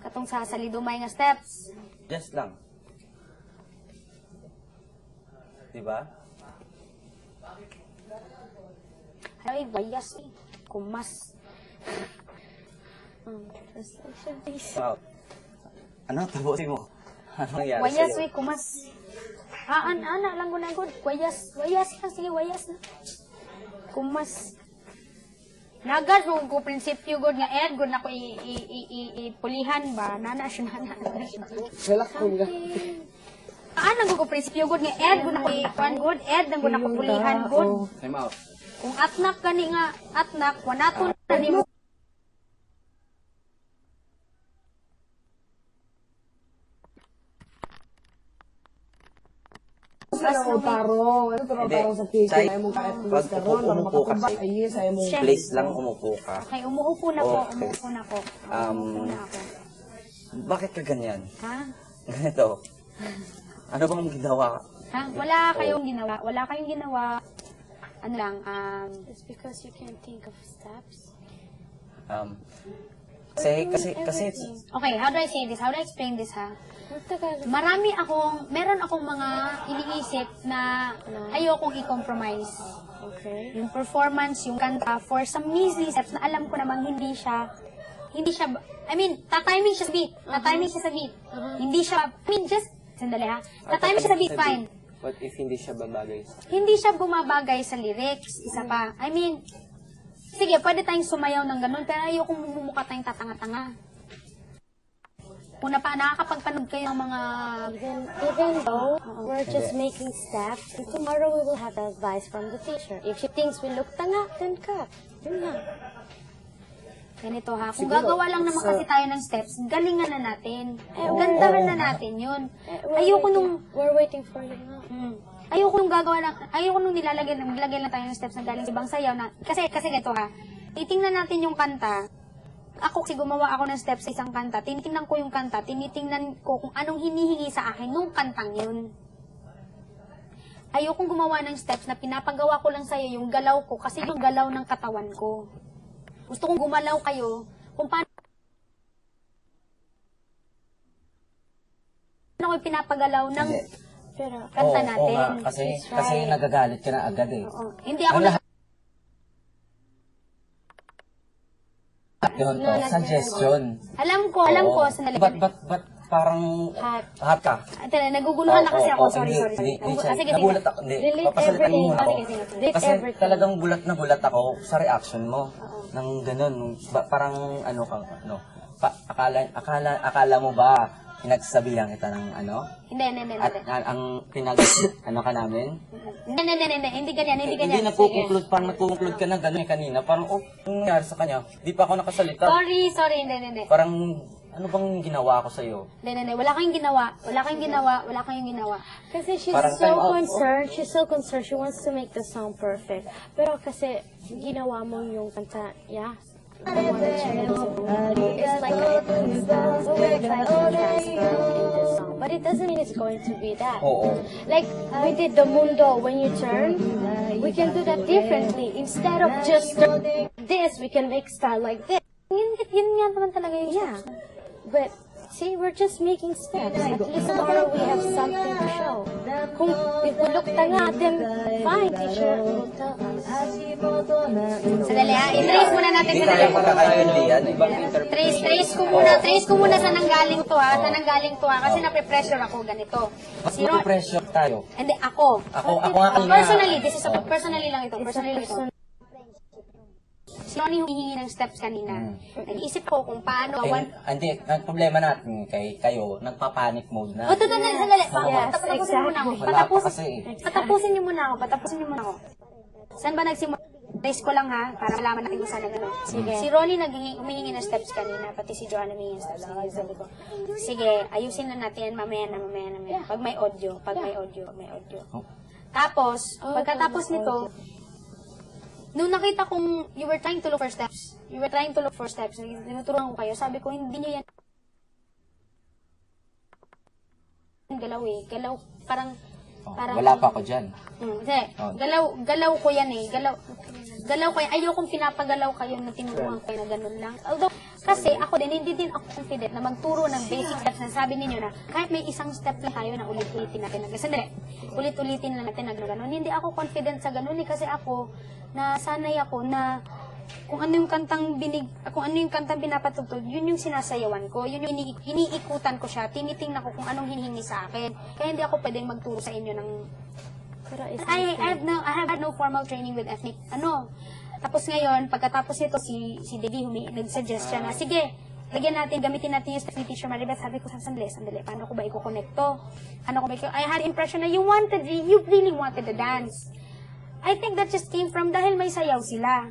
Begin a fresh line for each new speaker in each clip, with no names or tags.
katong sa salidumay nga steps.
Just lang. Diba?
Ay, bayas eh. Kumas. Translation, please.
Wow. Ano? Tapusin mo. Ano nangyari
Wayas
sa'yo?
eh, kumas. Ana, lang ko na good. Wayas na, sige, wayas na. Kumas. Nagad ko prinsipyo god nga ed god na ko ipulihan ba nana siya.
Relax ko mga.
Nang ko prinsipyo god nga ed god na ko kuan god ed nang god na ko pulihan god.
Time out.
Kung atnak kani nga atnak wanaton na nimo.
Ano tarong? Ano tarong sa kike?
Say,
Ay mong kahit
pag
pulis karon, para
umupo ka,
makatubak. Ay, yes, ay mong...
Please lang umupo ka.
Okay, umuupo na ko,
Okay.
umuupo na ko.
Um,
Umuupo na ako.
Bakit ka ganyan?
Ha?
Ganito. Ano bang ginawa?
Ha? Wala kayong ginawa. Wala kayong ginawa. Ano lang, it's because you can't think of steps.
Kasi,
Okay, how do I say this? How do I explain this, ha? Meron akong mga iniisip na ayokong i-compromise.
Okay.
Yung performance, yung kanta, for some measly steps na alam ko namang hindi siya, I mean, tatiming siya sa beat. Tatiming siya sa beat. Hindi siya, just, sandali ha. Tatiming siya sa beat, fine.
What if hindi siya babagay sa...
Hindi siya bumabagay sa lyrics, isa pa. I mean, sige, pwede tayong sumayaw ng ganun, pero ayokong bumumuka tayong tatanga-tanga. Una pa, nakakapagpanood kayo ng mga...
Even though we're just making steps, and tomorrow we will have advice from the teacher. If she thinks we look tanga, then cut. Yun lang.
Ganito ha, kung gagawa lang naman kasi tayo ng steps, galingan na natin. Gandahan na natin yun. Ayoko nung...
We're waiting for you now.
Ayoko nung gagawa lang, ayoko nung nilalagay lang tayo ng steps na galing sa ibang sayaw na, kasi ganito ha, titingnan natin yung kanta, ako kasi gumawa ako ng steps sa isang kanta, tinitingnan ko yung kanta, tinitingnan ko kung anong hinihingi sa akin nung kantang yun. Ayokong gumawa ng steps na pinapagawa ko lang sa'yo yung galaw ko kasi yung galaw ng katawan ko. Gusto kong gumalaw kayo kung paano ko pinapagalaw ng
Pero,
kanta
Oo
natin.
nga, kasi nagagalit ka na agad eh.
Oo. Hindi ako
Ang lahat yun to, suggestion.
Alam ko, sandali.
Ba't parang hot ka?
Naguguluhan na kasi ako. Sorry.
Hindi,
Sige.
nagulat ako. Hindi,
Delete
papasalitan mo muna ako.
everything. Delete
Kasi
everything.
talagang bulat na bulat ako sa reaction mo. Nang ganun, parang ano kang, akala mo ba pinagsasabihan kita ng ano?
Hindi.
At ang ano ka namin?
Hindi ganyan.
Hindi nagkukonklud, parang nagkukonklud ka na gano'n kanina. Parang, anong nangyari sa kanya? Di pa ako nakasalita.
Sorry, hindi.
Parang, ano bang ginawa ko sa'yo?
Hindi. Wala kayong ginawa.
kasi she's
Parang
so
time out.
concerned. She's so concerned. She wants to make the song perfect. Pero kasi, ginawa mo yung kanta, yeah. The one that she made. It's like so we're trying to transfer in this song. But it doesn't mean it's going to be that.
Oo.
Like, we did the mundo when you turn. We can do that differently. Instead of just this, we can make style like this.
Yun nga naman talaga yung
Yeah. But, see, we're just making steps. At least tomorrow we have something to show. Kung if we look tanga, then fine, teacher will tell us.
Sandali ha, i-trace muna natin
Hindi
sa
tayo magkakaintindihan. Ibang interpretation.
Trace ko muna sa nanggaling to ha, kasi nape-pressure ako ganito.
Mas pressure tayo.
Hindi, ako.
Ako nga kanina.
Personally, this is personally lang ito. Si Ronnie humihingi ng steps kanina. Nag-iisip ko kung paano.
Hindi, ang problema natin kayo, nagpa-panic mode na.
Sandali.
Yes,
Patapusin mo na ako.
Wala pa kasi eh.
Patapusin niyo muna ako. Saan ba nagsimula? Trace ko lang ha, para malaman natin kung saan na gano'n. Sige. Si Ronnie humihingi ng steps kanina, pati si Joanna humihingi ng steps kanina. Sabi ko, sige, ayusin na natin yan mamaya na. Pag may audio. Tapos, pagkatapos nito, nung nakita kong you were trying to look for steps, tinuturuan ko kayo, sabi ko, hindi nyo yan galaw, parang
Wala pa ako dyan.
Hindi.
Oh.
Galaw ko yan eh. Galaw ko yan. Ayokong pinapagalaw kayo na tinuruan kayo na ganun lang. Although, kasi ako din, hindi din ako confident na magturo ng basic steps na sabi ninyo na kahit may isang step lang tayo na ulit-ulitin natin na sandali, ulit-ulitin lang natin na ganun. Hindi ako confident sa ganun eh, kasi ako, nasanay ako na kung ano yung kantang pinapatugtog, yun yung sinasayawan ko, yun yung iniikutan ko siya, tinitingnan ko kung anong hinihingi sa akin. Kaya hindi ako pwedeng magturo sa inyo ng
Pero
I have had no formal training with ethnic, Tapos ngayon, pagkatapos nito, si Debbie nag-suggest siya na, sige, gamitin natin yung steps ni Teacher Maribeth. Sabi ko, sandali, paano ko ba i-connect to? I had impression na you really wanted to dance. I think that just came from dahil may sayaw sila.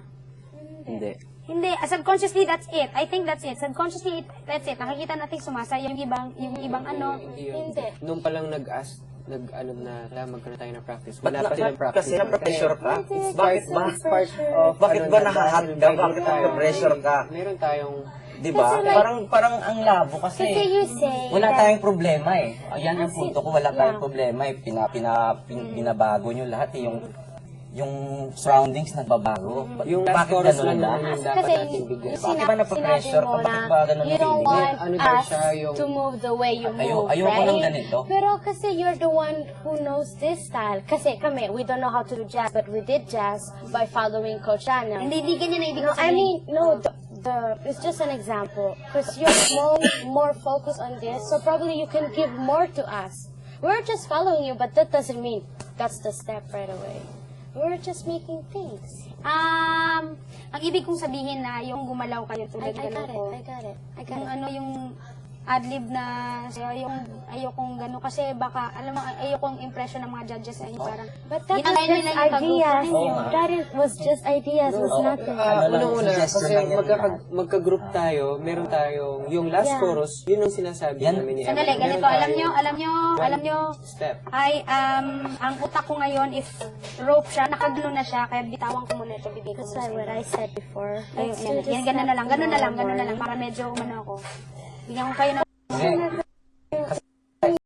Hindi.
Hindi, subconsciously, that's it. I think that's it. Subconsciously, that's it. Nakikita natin sumasayaw yung ibang ano.
Hindi.
Nung palang nag-alam na kailangan magkaroon tayo ng practice.
Ba't
Wala pa silang practice.
kasi na-pressure ka?
It's
Bakit ba?
Part of,
Bakit ba
ano,
nakahat ka?
dahil
Bakit na-pressure ka?
Meron tayong
Di ba?
Kasi like-
Parang ang labo kasi.
Kasi you say
Wala
that-
tayong problema eh. Ayan ang punto ko, wala tayong problema eh. Binabago nyo lahat eh. Yung surroundings nagbabago.
yung last
Bakit
chorus
ganun
lang
ba?
naman yung dapat
Kasi
natin bigyan.
Bakit ba napapressure ka? Bakit ba ganun
you don't
feeling?
want
Ano daw
us
siya, yung-
to move the way you move,
ayoko
right?
ng ganito.
Pero kasi you're the one who knows this style. Kasi kami, we don't know how to do jazz, but we did jazz by following Coach Anna.
Hindi ganyan na ibig
No, I
sabihin.
mean, no, it's just an example. Because you're more focused on this, so probably you can give more to us. We're just following you, but that doesn't mean that's the step right away. We're just making things.
Ang ibig kong sabihin na yung gumalaw kayo
I
tulad
got
galaw ko.
it.
Yung adlib na ayokong gano'n kasi baka alam mo ayokong impression ng mga judges ay parang
But that was
ginagaya
just
nila yung
ideas.
kagrupo ninyo.
Was just ideas, was nothing.
Ano lang,
Unang-una,
suggestion
kasi
lang yan.
magka-group tayo, meron tayong, yung last
Yeah.
chorus, yun ang sinasabi
Yan.
namin ni Emma.
Sandali, ganito,
Meron
alam nyo,
step.
ang utak ko ngayon, if rope siya, nakagulo na siya, kaya bitawan ko muna ito, bibigay ko
That's
muna sa
why what
inyo.
I said before.
Ayun,
Let's do
yan,
this
ganun na lang,
tomorrow
para medyo umano ako. Bigyan ko kayo ng